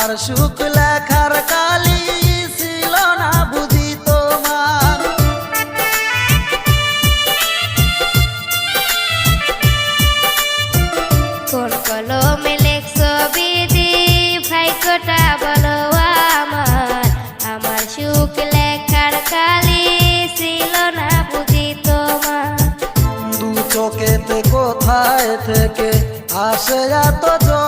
আমার সুখ লেখার কালি ছিল না বুঝি তোমার। কোন কলমে লেখছো বিধি ভাগ্যটা বলো আমার, আমার সুখ লেখার কালি ছিল না বুঝি তোমার। দু চোখেতে কোথায় থেকে আসে এত জল,